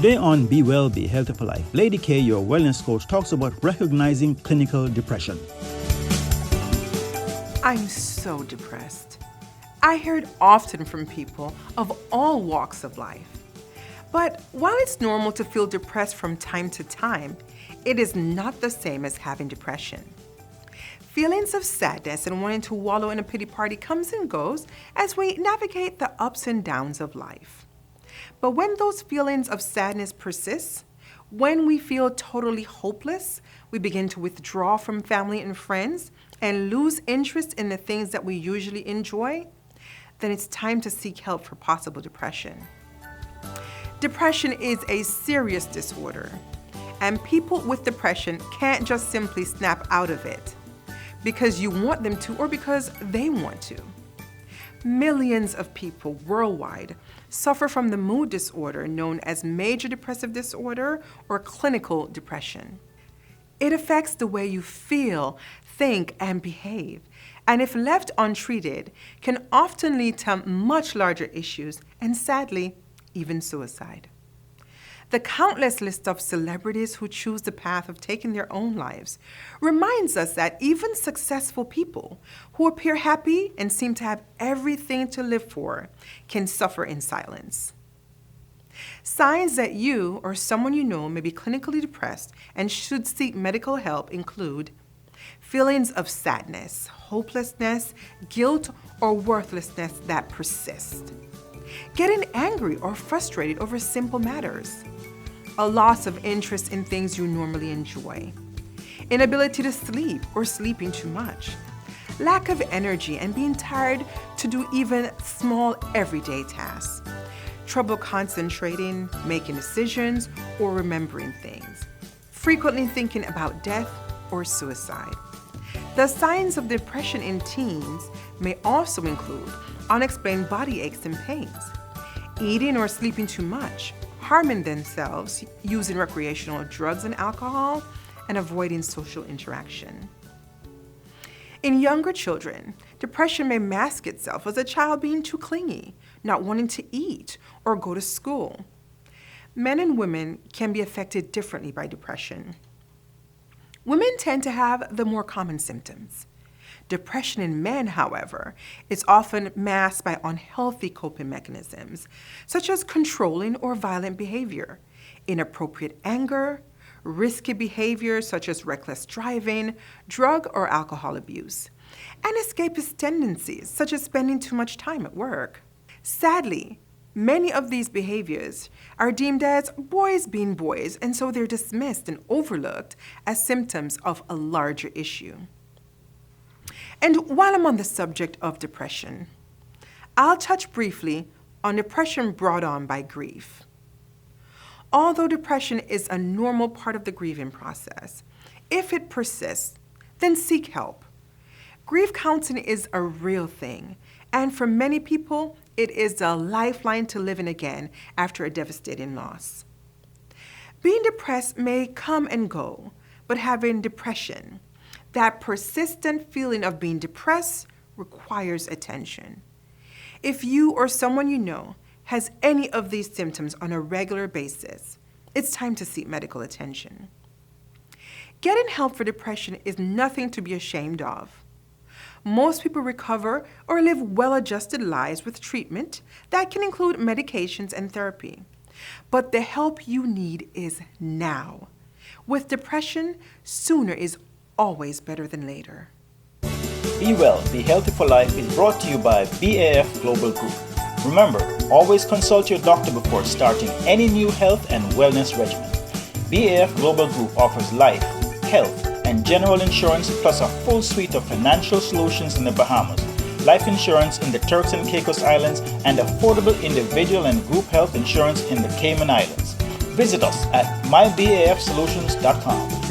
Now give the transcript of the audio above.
Today on Be Well, Be Healthy for Life, Lady K, your wellness coach, talks about recognizing clinical depression. I'm so depressed. I hear it often from people of all walks of life. But while it's normal to feel depressed from time to time, it is not the same as having depression. Feelings of sadness and wanting to wallow in a pity party comes and goes as we navigate the ups and downs of life. But when those feelings of sadness persist, when we feel totally hopeless, we begin to withdraw from family and friends and lose interest in the things that we usually enjoy, then it's time to seek help for possible depression. Depression is a serious disorder, and people with depression can't just simply snap out of it because you want them to or because they want to. Millions of people worldwide suffer from the mood disorder known as major depressive disorder or clinical depression. It affects the way you feel, think, and behave, and if left untreated, can often lead to much larger issues and, sadly, even suicide. The countless list of celebrities who choose the path of taking their own lives reminds us that even successful people who appear happy and seem to have everything to live for can suffer in silence. Signs that you or someone you know may be clinically depressed and should seek medical help include feelings of sadness, hopelessness, guilt, or worthlessness that persist. Getting angry or frustrated over simple matters. A loss of interest in things you normally enjoy. Inability to sleep or sleeping too much. Lack of energy and being tired to do even small everyday tasks. Trouble concentrating, making decisions, or remembering things. Frequently thinking about death or suicide. The signs of depression in teens may also include unexplained body aches and pains, eating or sleeping too much, harming themselves, using recreational drugs and alcohol, and avoiding social interaction. In younger children, depression may mask itself as a child being too clingy, not wanting to eat or go to school. Men and women can be affected differently by depression. Women tend to have the more common symptoms. Depression in men, however, is often masked by unhealthy coping mechanisms, such as controlling or violent behavior, inappropriate anger, risky behavior such as reckless driving, drug or alcohol abuse, and escapist tendencies such as spending too much time at work. Sadly, many of these behaviors are deemed as boys being boys, and so they're dismissed and overlooked as symptoms of a larger issue. And while I'm on the subject of depression, I'll touch briefly on depression brought on by grief. Although depression is a normal part of the grieving process, if it persists, then seek help. Grief counseling is a real thing, and for many people, it is a lifeline to living again after a devastating loss. Being depressed may come and go, but having depression, that persistent feeling of being depressed, requires attention. If you or someone you know has any of these symptoms on a regular basis, it's time to seek medical attention. Getting help for depression is nothing to be ashamed of. Most people recover or live well-adjusted lives with treatment that can include medications and therapy. But the help you need is now. With depression, sooner is always better than later. Be Well, Be Healthy for Life is brought to you by BAF Global Group. Remember, always consult your doctor before starting any new health and wellness regimen. BAF Global Group offers life, health, and general insurance plus a full suite of financial solutions in the Bahamas, life insurance in the Turks and Caicos Islands, and affordable individual and group health insurance in the Cayman Islands. Visit us at mybafsolutions.com.